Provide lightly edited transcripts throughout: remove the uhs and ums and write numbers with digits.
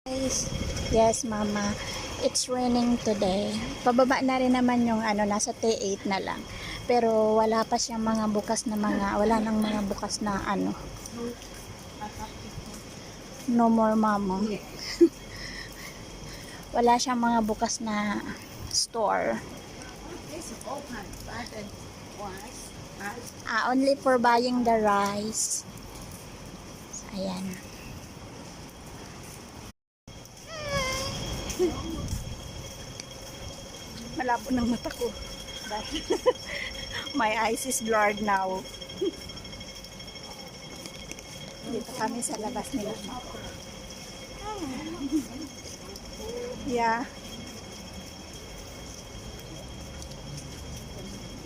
Guys, yes mama, it's raining today. Pababa na rin naman yung nasa T8 na lang. Pero wala pa siyang mga bukas na wala nang mga bukas na no more mama. Wala siyang mga bukas na store. Only for buying the rice. Ayan. Malabo ng mata ko. My eyes is blurred now. Dito kami sa labas nila. Yeah.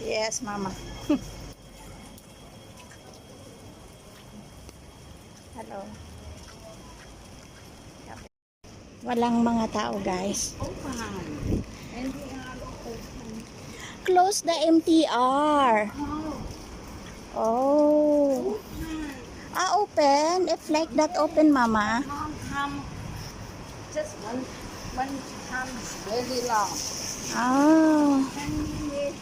Yes, mama. Hello. Walang mga tao, guys. Close the MTR. Oh. Open. If like that, open, mama. Just one time is very long. 10 minutes.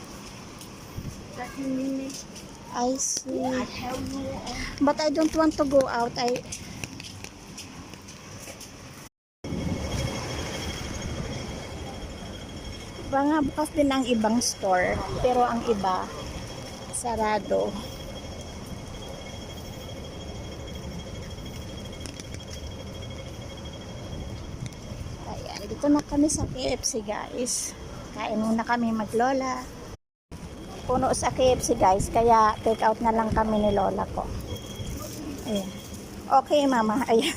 30 minutes. I see. I tell you. But I don't want to go out. Mga bukas din ang ibang store, pero ang iba sarado. Ayan, dito na kami sa KFC, guys. Kain muna kami maglola. Puno sa KFC, guys, kaya take out na lang kami ni lola ko. Ayan. Okay, mama. Ayan.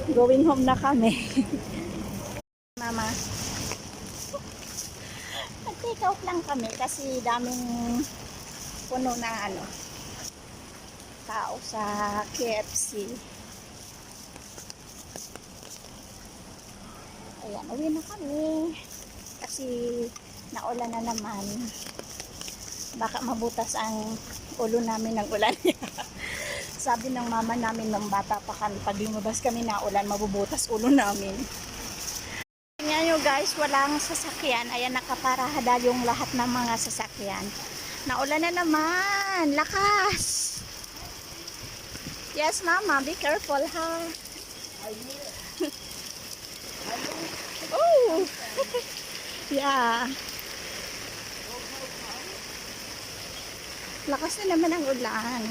Going home na kami. Mama. Nag-take out lang kami kasi daming puno na tao sa KFC. Ayan, uwi na kami. Kasi naulan na naman. Baka mabutas ang ulo namin ng ulan. Sabi ng mama namin nung bata pa kami, pag lumabas kami na ulan, mabubutas ulo namin. Tingnan nyo guys, walang sasakyan. Ayan, nakaparada yung lahat ng mga sasakyan. Naulan na naman. Lakas. Yes, mama. Be careful, ha? Oh. Yeah. Lakas na naman ang ulan.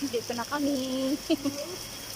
Dito na kami.